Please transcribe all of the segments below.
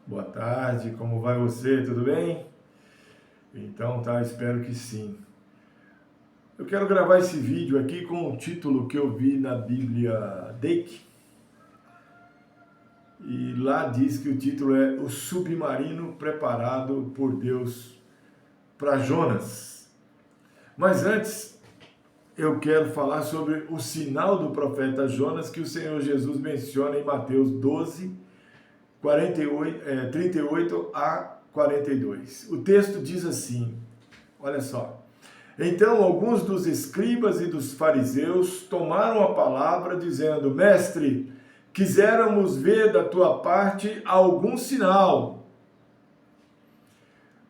Boa tarde, como vai você? Tudo bem? Então tá, espero que sim. Eu quero gravar esse vídeo aqui com o título que eu vi na Bíblia Dake. E lá diz que o título é O Submarino Preparado por Deus para Jonas. Mas antes, eu quero falar sobre o sinal do profeta Jonas que o Senhor Jesus menciona em Mateus 12, 38 a 42. O texto diz assim, olha só. Então alguns dos escribas e dos fariseus tomaram a palavra, dizendo: Mestre, quiséramos ver da tua parte algum sinal.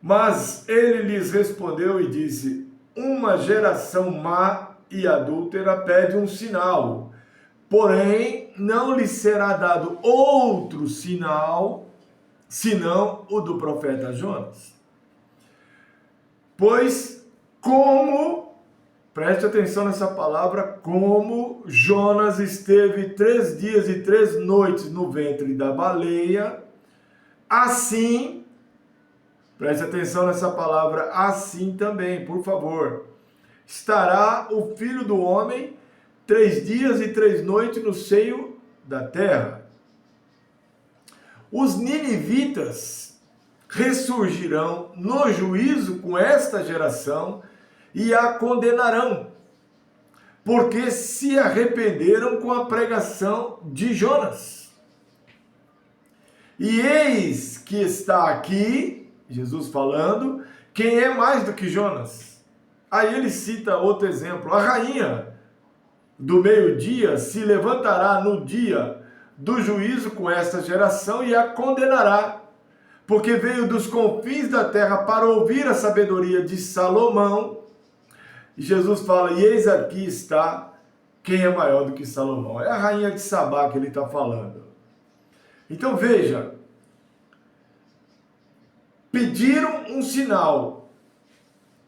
Mas ele lhes respondeu e disse: Uma geração má e adúltera pede um sinal, porém não lhe será dado outro sinal, senão o do profeta Jonas. Pois preste atenção nessa palavra, como Jonas esteve 3 dias e 3 noites no ventre da baleia, assim, preste atenção nessa palavra, assim também, por favor, estará o Filho do Homem 3 dias e 3 noites no seio da terra. Os ninivitas ressurgirão no juízo com esta geração e a condenarão, porque se arrependeram com a pregação de Jonas. E eis que está aqui, Jesus falando, quem é mais do que Jonas? Aí ele cita outro exemplo, a rainha do meio-dia se levantará no dia do juízo com esta geração e a condenará, porque veio dos confins da terra para ouvir a sabedoria de Salomão. E Jesus fala, e eis aqui está quem é maior do que Salomão. É a rainha de Sabá que ele está falando. Então veja, pediram um sinal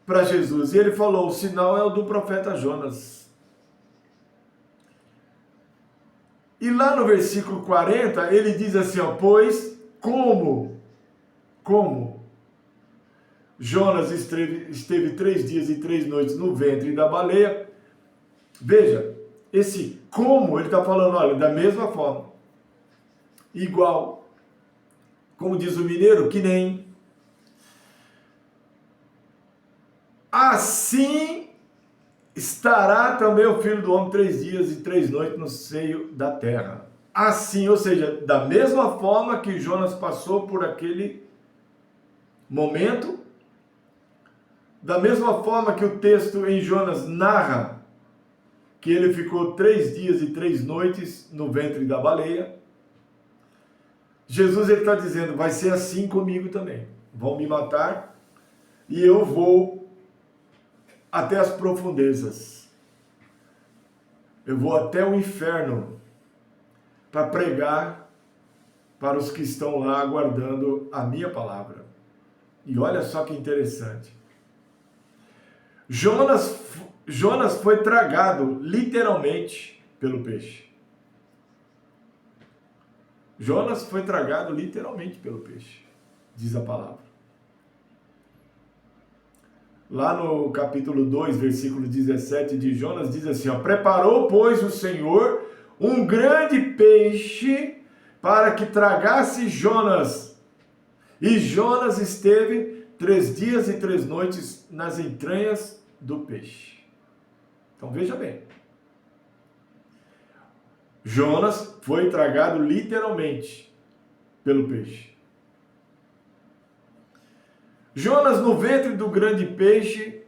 para Jesus. E ele falou, o sinal é o do profeta Jonas. E lá no versículo 40, ele diz assim, ó, pois como Jonas esteve 3 dias e 3 noites no ventre da baleia. Veja, esse como, ele está falando, olha, da mesma forma, igual, como diz o mineiro, que nem. Assim estará também o Filho do Homem 3 dias e 3 noites no seio da terra. Assim, ou seja, da mesma forma que Jonas passou por aquele momento, da mesma forma que o texto em Jonas narra que ele ficou 3 dias e 3 noites no ventre da baleia, Jesus está dizendo, vai ser assim comigo também. Vão me matar e eu vou até as profundezas. Eu vou até o inferno para pregar para os que estão lá aguardando a minha palavra. E olha só que interessante. Jonas foi tragado literalmente pelo peixe. Jonas foi tragado literalmente pelo peixe, diz a palavra. Lá no capítulo 2, versículo 17 de Jonas, diz assim, ó, preparou, pois, o Senhor um grande peixe para que tragasse Jonas. E Jonas esteve 3 dias e 3 noites nas entranhas do peixe. Então veja bem. Jonas foi tragado literalmente pelo peixe. Jonas no ventre do grande peixe,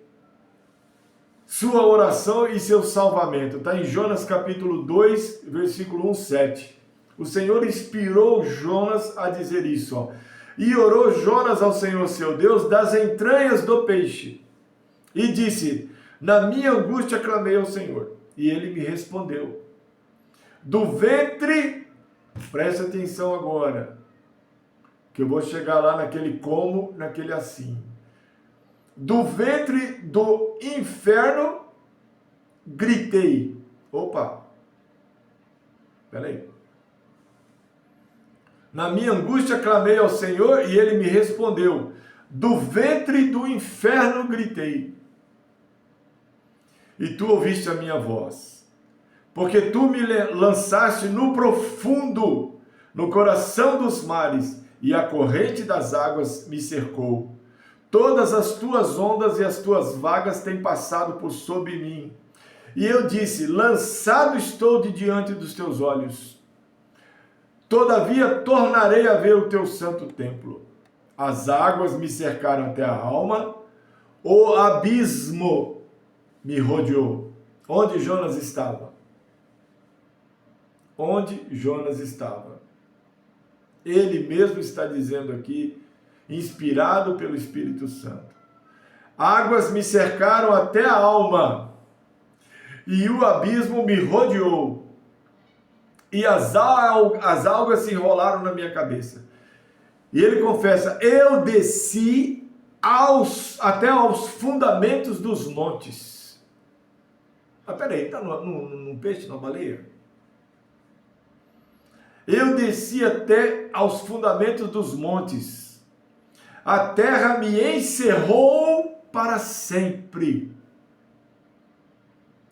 sua oração e seu salvamento. Está em Jonas capítulo 2, versículo 1, 7. O Senhor inspirou Jonas a dizer isso, ó. E orou Jonas ao Senhor seu Deus das entranhas do peixe. E disse, na minha angústia clamei ao Senhor. E ele me respondeu. Do ventre, presta atenção agora, que eu vou chegar lá naquele como, naquele assim. Do ventre do inferno, gritei. Opa, peraí. Na minha angústia clamei ao Senhor e ele me respondeu. Do ventre do inferno gritei. E tu ouviste a minha voz. Porque tu me lançaste no profundo, no coração dos mares, e a corrente das águas me cercou. Todas as tuas ondas e as tuas vagas têm passado por sobre mim. E eu disse, lançado estou de diante dos teus olhos. Todavia tornarei a ver o teu santo templo. As águas me cercaram até a alma, o abismo me rodeou. Onde Jonas estava? Onde Jonas estava? Ele mesmo está dizendo aqui, inspirado pelo Espírito Santo. Águas me cercaram até a alma, e o abismo me rodeou, e as algas se enrolaram na minha cabeça. E ele confessa, eu desci até aos fundamentos dos montes. Mas peraí, está num peixe, numa baleia? Eu desci até aos fundamentos dos montes. A terra me encerrou para sempre.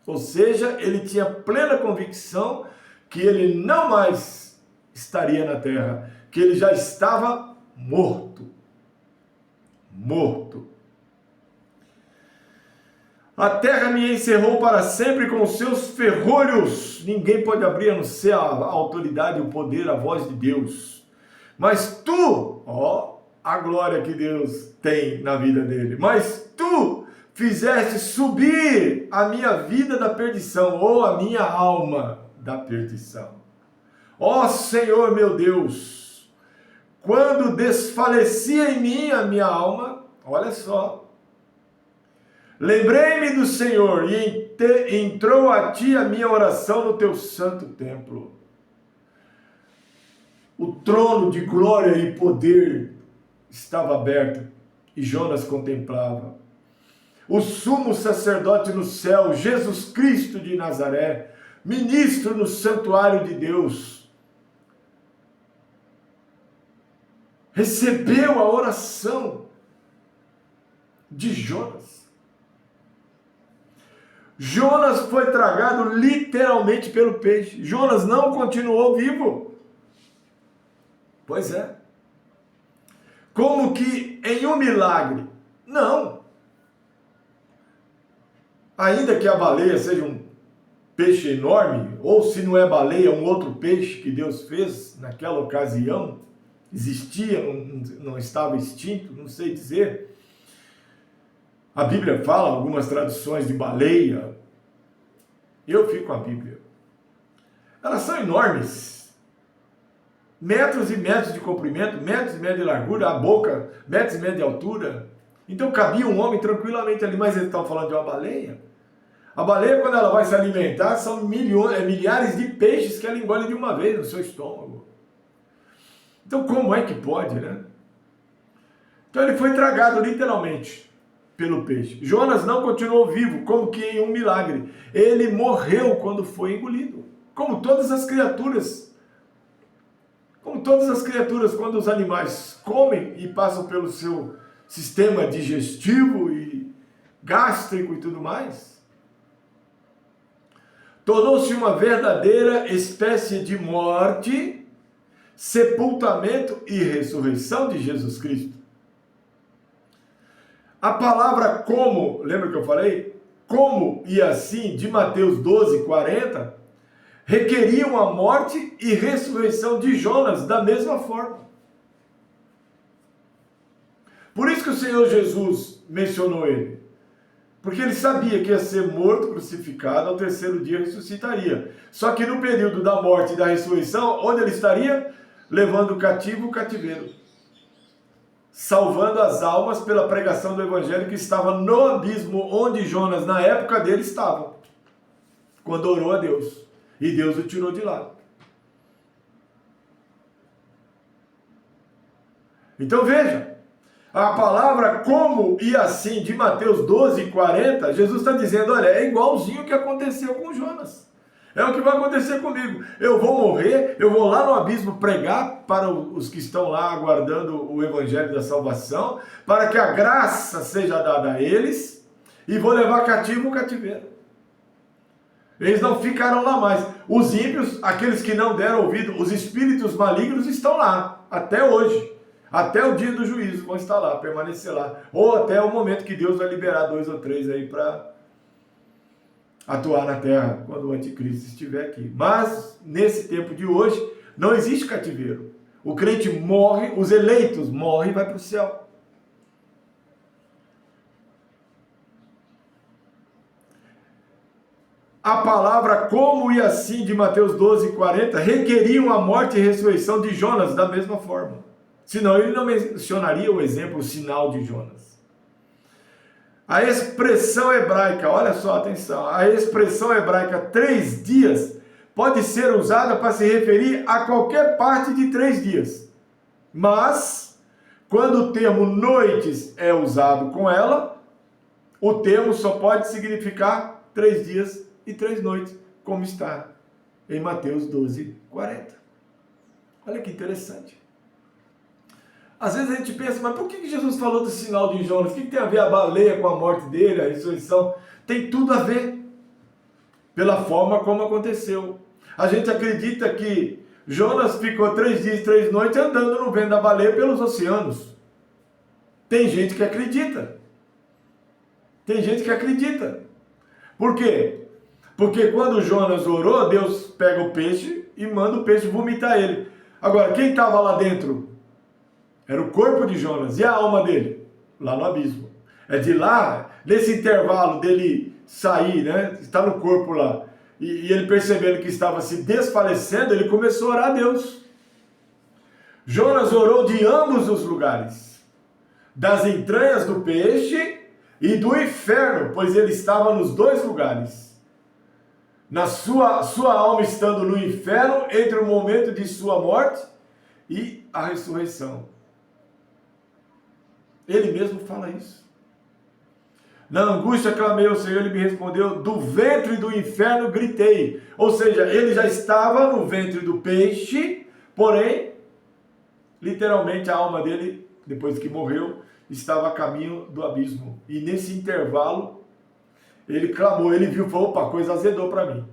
Ou seja, ele tinha plena convicção que ele não mais estaria na terra, que ele já estava morto. Morto. A terra me encerrou para sempre com os seus ferrolhos. Ninguém pode abrir a não ser a autoridade, o poder, a voz de Deus. Mas tu, a glória que Deus tem na vida dele. Mas tu fizeste subir a minha vida da perdição, ou a minha alma da perdição. Ó Senhor meu Deus, quando desfalecia em mim a minha alma, olha só, lembrei-me do Senhor e entrou a ti a minha oração no teu santo templo. O trono de glória e poder estava aberto e Jonas contemplava. O sumo sacerdote no céu, Jesus Cristo de Nazaré, ministro no santuário de Deus, recebeu a oração de Jonas. Jonas foi tragado literalmente pelo peixe. Jonas não continuou vivo. Pois é. Como que em um milagre? Não. Ainda que a baleia seja um peixe enorme, ou se não é baleia, um outro peixe que Deus fez naquela ocasião, existia, não estava extinto, não sei dizer. A Bíblia fala, algumas traduções de baleia. Eu fico com a Bíblia. Elas são enormes. Metros e metros de comprimento, metros e metros de largura, a boca, metros e metros de altura. Então cabia um homem tranquilamente ali, mas eles estão falando de uma baleia. A baleia, quando ela vai se alimentar, são milhares de peixes que ela engole de uma vez no seu estômago. Então como é que pode, né? Então ele foi tragado literalmente pelo peixe. Jonas não continuou vivo, como que em um milagre. Ele morreu quando foi engolido. Como todas as criaturas. Como todas as criaturas, quando os animais comem e passam pelo seu sistema digestivo e gástrico e tudo mais, tornou-se uma verdadeira espécie de morte, sepultamento e ressurreição de Jesus Cristo. A palavra como, lembra que eu falei? Como e assim, de Mateus 12, 40, requeriam a morte e ressurreição de Jonas da mesma forma. Por isso que o Senhor Jesus mencionou ele. Porque ele sabia que ia ser morto, crucificado, ao terceiro dia ressuscitaria. Só que no período da morte e da ressurreição, onde ele estaria? Levando o cativo o cativeiro. Salvando as almas pela pregação do evangelho que estava no abismo onde Jonas, na época dele, estava. Quando orou a Deus. E Deus o tirou de lá. Então veja, a palavra como e assim de Mateus 12, 40, Jesus está dizendo, olha, é igualzinho o que aconteceu com Jonas. É o que vai acontecer comigo. Eu vou morrer, eu vou lá no abismo pregar para os que estão lá aguardando o evangelho da salvação, para que a graça seja dada a eles, e vou levar cativo o cativeiro. Eles não ficarão lá mais. Os ímpios, aqueles que não deram ouvido, os espíritos malignos estão lá, até hoje. Até o dia do juízo vão estar lá, permanecer lá. Ou até o momento que Deus vai liberar 2 ou 3 aí para atuar na terra, quando o anticristo estiver aqui. Mas, nesse tempo de hoje, não existe cativeiro. O crente morre, os eleitos morrem e vai para o céu. A palavra como e assim de Mateus 12:40 requeriam a morte e ressurreição de Jonas da mesma forma. Senão ele não mencionaria o exemplo, o sinal de Jonas. A expressão hebraica, olha só, atenção, a expressão hebraica 3 dias pode ser usada para se referir a qualquer parte de 3 dias. Mas, quando o termo noites é usado com ela, o termo só pode significar 3 dias e 3 noites, como está em Mateus 12:40. Olha que interessante. Às vezes a gente pensa, mas por que Jesus falou do sinal de Jonas? O que tem a ver a baleia com a morte dele, a ressurreição? Tem tudo a ver, pela forma como aconteceu. A gente acredita que Jonas ficou 3 dias e 3 noites andando no vento da baleia pelos oceanos. Tem gente que acredita. Tem gente que acredita. Por quê? Porque quando Jonas orou, Deus pega o peixe e manda o peixe vomitar ele. Agora, quem estava lá dentro? Era o corpo de Jonas. E a alma dele? Lá no abismo. É de lá, nesse intervalo dele sair, né? Está no corpo lá. E ele percebendo que estava se desfalecendo, ele começou a orar a Deus. Jonas orou de ambos os lugares. Das entranhas do peixe e do inferno, pois ele estava nos 2 lugares. Na sua alma estando no inferno, entre o momento de sua morte e a ressurreição. Ele mesmo fala isso. Na angústia clamei ao Senhor, ele me respondeu, do ventre do inferno gritei. Ou seja, ele já estava no ventre do peixe, porém, literalmente a alma dele, depois que morreu, estava a caminho do abismo. E nesse intervalo, ele clamou, ele viu, falou, opa, a coisa azedou para mim.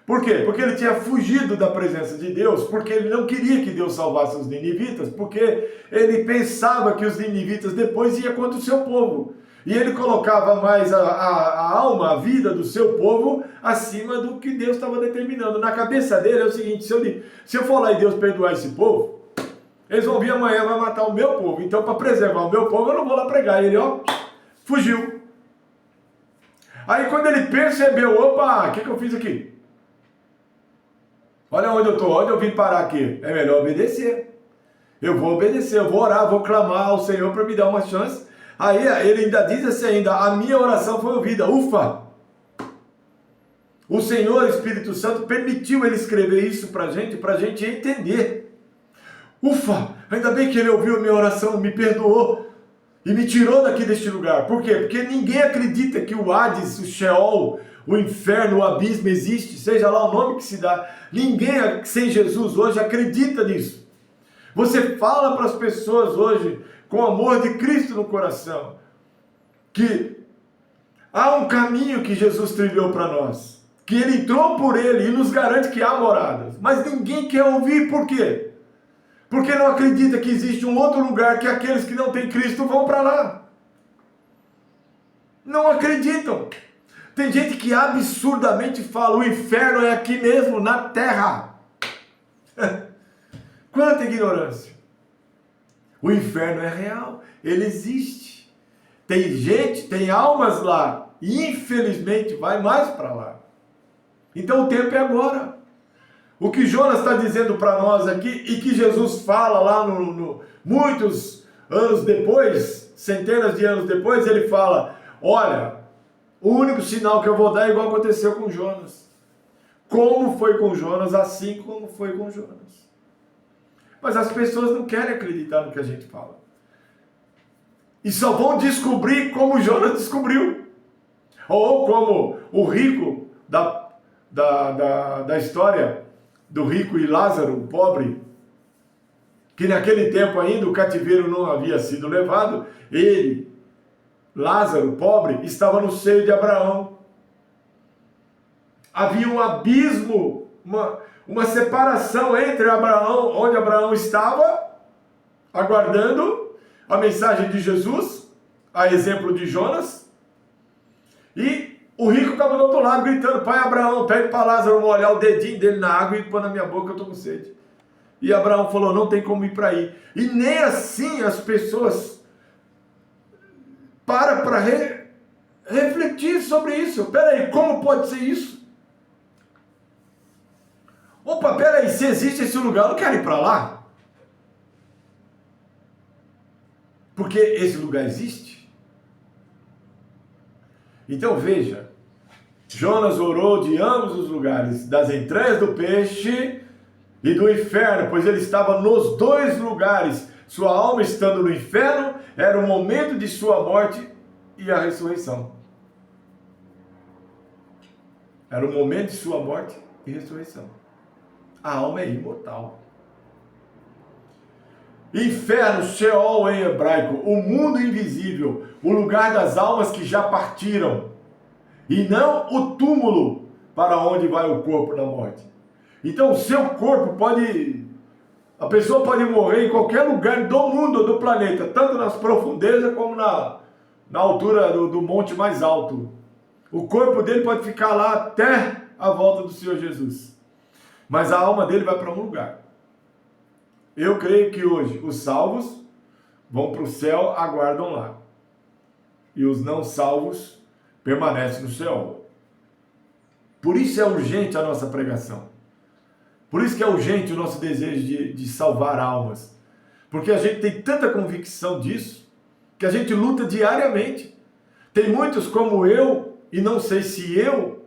Por quê? Porque ele tinha fugido da presença de Deus, porque ele não queria que Deus salvasse os ninivitas, porque ele pensava que os ninivitas depois iam contra o seu povo. E ele colocava mais a alma, a vida do seu povo, acima do que Deus estava determinando. Na cabeça dele é o seguinte, se eu for lá e Deus perdoar esse povo, eles vão vir amanhã, vai matar o meu povo. Então, para preservar o meu povo, eu não vou lá pregar. E ele, fugiu. Aí, quando ele percebeu, opa, o que eu fiz aqui? Olha onde eu estou, onde eu vim parar aqui. É melhor obedecer. Eu vou obedecer, eu vou orar, vou clamar ao Senhor para me dar uma chance. Aí ele ainda diz assim ainda, a minha oração foi ouvida. Ufa! O Senhor, Espírito Santo, permitiu ele escrever isso para a gente entender. Ufa! Ainda bem que ele ouviu a minha oração, me perdoou e me tirou daqui deste lugar. Por quê? Porque ninguém acredita que o Hades, o Sheol, o inferno, o abismo existe, seja lá o nome que se dá. Ninguém sem Jesus hoje acredita nisso. Você fala para as pessoas hoje, com o amor de Cristo no coração, que há um caminho que Jesus trilhou para nós, que ele entrou por ele e nos garante que há moradas, mas ninguém quer ouvir. Por quê? Porque não acredita que existe um outro lugar que aqueles que não têm Cristo vão para lá. Não acreditam. Tem gente que absurdamente fala, o inferno é aqui mesmo, na terra. Quanta ignorância. O inferno é real, ele existe. Tem gente, tem almas lá, e infelizmente vai mais para lá. Então o tempo é agora. O que Jonas está dizendo para nós aqui, e que Jesus fala lá muitos anos depois, centenas de anos depois, ele fala, olha, o único sinal que eu vou dar é igual aconteceu com Jonas. Como foi com Jonas, assim como foi com Jonas. Mas as pessoas não querem acreditar no que a gente fala. E só vão descobrir como Jonas descobriu. Ou como o rico da história do rico e Lázaro, o pobre, que naquele tempo ainda o cativeiro não havia sido levado, ele, Lázaro, pobre, estava no seio de Abraão. Havia um abismo, uma separação entre Abraão, onde Abraão estava, aguardando a mensagem de Jesus, a exemplo de Jonas, e o rico estava do outro lado gritando: pai Abraão, pede para Lázaro molhar o dedinho dele na água e pôr na minha boca, eu estou com sede. E Abraão falou: não tem como ir para aí. E nem assim as pessoas para refletir sobre isso. Peraí, como pode ser isso? Opa, peraí, se existe esse lugar, eu não quero ir para lá. Porque esse lugar existe. Então veja, Jonas orou de ambos os lugares, das entranhas do peixe e do inferno, pois ele estava nos dois lugares. Sua alma estando no inferno, era o momento de sua morte e a ressurreição. Era o momento de sua morte e ressurreição. A alma é imortal. Inferno, Sheol em hebraico, o mundo invisível, o lugar das almas que já partiram, e não o túmulo para onde vai o corpo na morte. Então o seu corpo a pessoa pode morrer em qualquer lugar do mundo, do planeta, tanto nas profundezas como na altura do monte mais alto. O corpo dele pode ficar lá até a volta do Senhor Jesus, mas a alma dele vai para um lugar. Eu creio que hoje os salvos vão para o céu, aguardam lá. E os não salvos permanecem no céu. Por isso é urgente a nossa pregação. Por isso que é urgente o nosso desejo de salvar almas. Porque a gente tem tanta convicção disso, que a gente luta diariamente. Tem muitos como eu, e não sei se eu,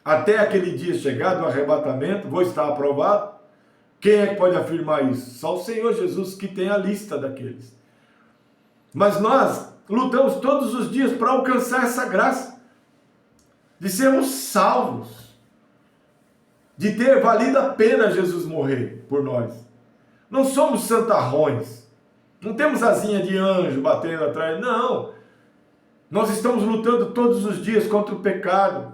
até aquele dia chegar do arrebatamento, vou estar aprovado. Quem é que pode afirmar isso? Só o Senhor Jesus, que tem a lista daqueles. Mas nós lutamos todos os dias para alcançar essa graça, de sermos salvos, de ter valido a pena Jesus morrer por nós. Não somos santarrões, não temos asinha de anjo batendo atrás, não. Nós estamos lutando todos os dias contra o pecado.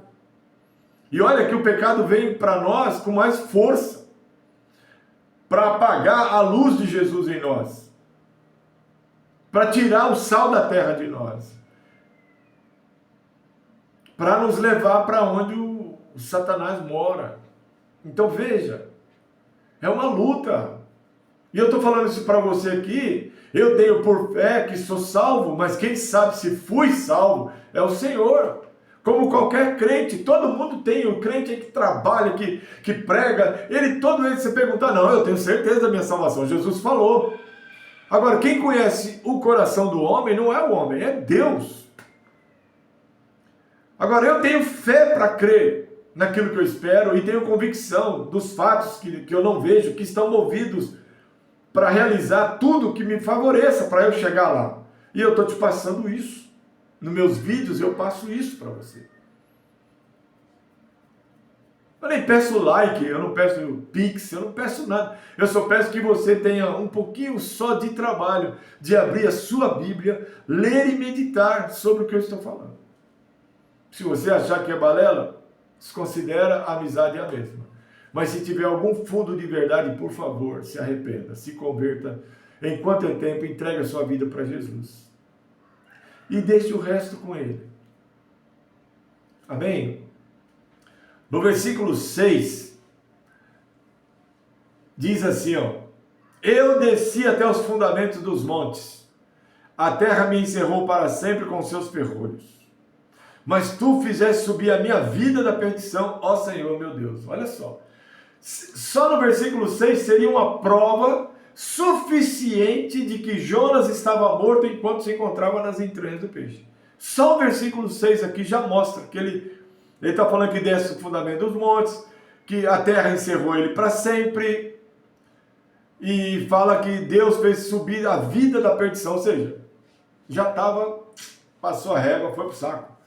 E olha que o pecado vem para nós com mais força, para apagar a luz de Jesus em nós, para tirar o sal da terra de nós, para nos levar para onde o Satanás mora. Então veja, é uma luta. E eu estou falando isso para você aqui, eu tenho por fé que sou salvo, mas quem sabe se fui salvo é o Senhor. Como qualquer crente, todo mundo tem, o crente que trabalha, que prega, todo ele se pergunta: não, eu tenho certeza da minha salvação, Jesus falou. Agora, quem conhece o coração do homem não é o homem, é Deus. Agora, eu tenho fé para crer naquilo que eu espero e tenho convicção dos fatos que eu não vejo, que estão movidos para realizar tudo que me favoreça para eu chegar lá. E eu estou te passando isso. Nos meus vídeos eu passo isso para você. Eu nem peço like, eu não peço pix, eu não peço nada. Eu só peço que você tenha um pouquinho só de trabalho, de abrir a sua Bíblia, ler e meditar sobre o que eu estou falando. Se você achar que é balela, desconsidera, a amizade é a mesma. Mas se tiver algum fundo de verdade, por favor, se arrependa, se converta. Enquanto é tempo, entregue a sua vida para Jesus. E deixe o resto com ele. Amém? No versículo 6, diz assim, eu desci até os fundamentos dos montes, a terra me encerrou para sempre com seus ferrolhos. Mas tu fizeste subir a minha vida da perdição, ó Senhor meu Deus. Olha só. Só no versículo 6 seria uma prova suficiente de que Jonas estava morto enquanto se encontrava nas entranhas do peixe. Só o versículo 6 aqui já mostra que ele está falando que desce o fundamento dos montes, que a terra encerrou ele para sempre, e fala que Deus fez subir a vida da perdição, ou seja, já passou a régua, foi para o saco.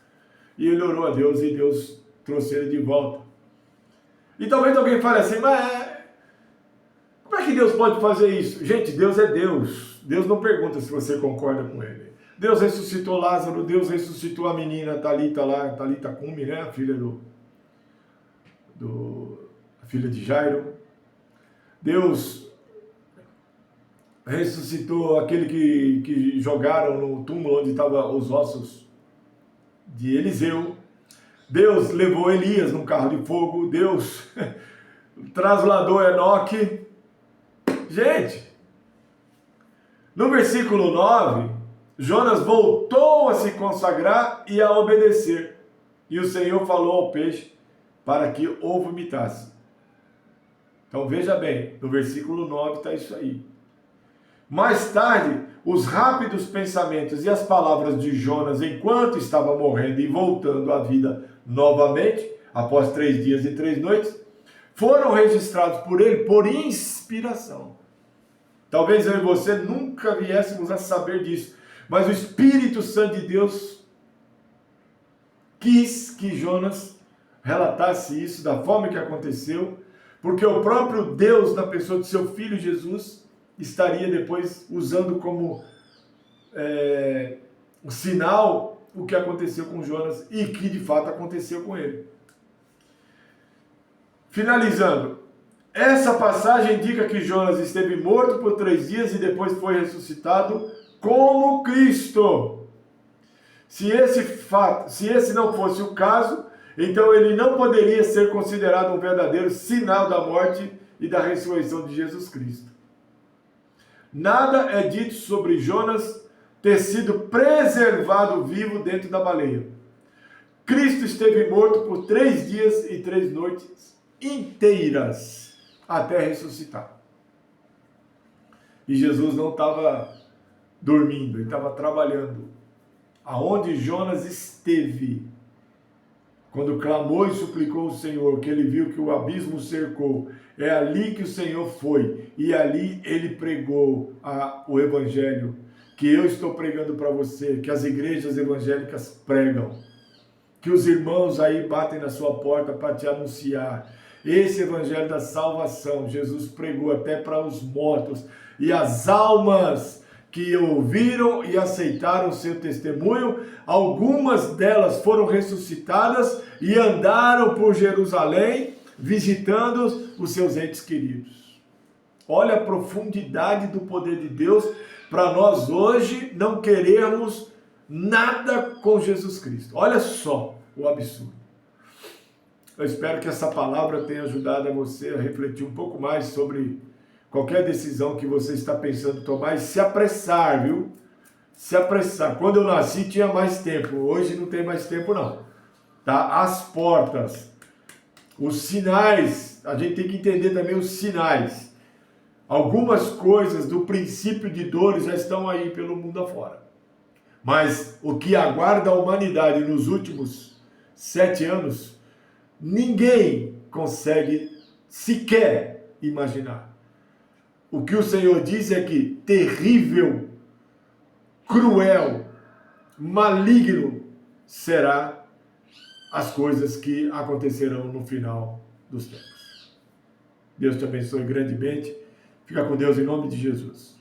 E ele orou a Deus e Deus trouxe ele de volta. E talvez alguém fale assim, mas como é que Deus pode fazer isso? Gente, Deus é Deus. Deus não pergunta se você concorda com ele. Deus ressuscitou Lázaro, Deus ressuscitou a menina Talita lá, Talita Cumi, né? A filha a filha de Jairo. Deus ressuscitou aquele que jogaram no túmulo onde estavam os ossos de Eliseu. Deus levou Elias num carro de fogo. Deus trasladou Enoque. Gente, no versículo 9, Jonas voltou a se consagrar e a obedecer. E o Senhor falou ao peixe para que o vomitasse. Então veja bem, no versículo 9 está isso aí. Mais tarde, os rápidos pensamentos e as palavras de Jonas, enquanto estava morrendo e voltando à vida novamente, após 3 dias e 3 noites, foram registrados por ele por inspiração. Talvez eu e você nunca viéssemos a saber disso, mas o Espírito Santo de Deus quis que Jonas relatasse isso da forma que aconteceu, porque o próprio Deus, na pessoa de seu Filho Jesus, estaria depois usando como um sinal o que aconteceu com Jonas e que de fato aconteceu com ele. Finalizando, essa passagem indica que Jonas esteve morto por 3 dias e depois foi ressuscitado como Cristo. Se esse não fosse o caso, então ele não poderia ser considerado um verdadeiro sinal da morte e da ressurreição de Jesus Cristo. Nada é dito sobre Jonas ter sido preservado vivo dentro da baleia. Cristo esteve morto por 3 dias e 3 noites inteiras até ressuscitar. E Jesus não estava dormindo, ele estava trabalhando. Aonde Jonas esteve, quando clamou e suplicou o Senhor, que ele viu que o abismo cercou, é ali que o Senhor foi, e ali ele pregou o evangelho, que eu estou pregando para você, que as igrejas evangélicas pregam, que os irmãos aí batem na sua porta para te anunciar. Esse evangelho da salvação, Jesus pregou até para os mortos, e as almas que ouviram e aceitaram o seu testemunho, algumas delas foram ressuscitadas e andaram por Jerusalém, visitando os seus entes queridos. Olha a profundidade do poder de Deus para nós hoje não querermos nada com Jesus Cristo. Olha só o absurdo. Eu espero que essa palavra tenha ajudado a você a refletir um pouco mais sobre qualquer decisão que você está pensando em tomar e se apressar, viu? Se apressar. Quando eu nasci tinha mais tempo, hoje não tem mais tempo não. Tá? As portas, os sinais, a gente tem que entender também os sinais. Algumas coisas do princípio de dores já estão aí pelo mundo afora. Mas o que aguarda a humanidade nos últimos 7 anos, ninguém consegue sequer imaginar. O que o Senhor diz é que terrível, cruel, maligno será as coisas que acontecerão no final dos tempos. Deus te abençoe grandemente. Fica com Deus em nome de Jesus.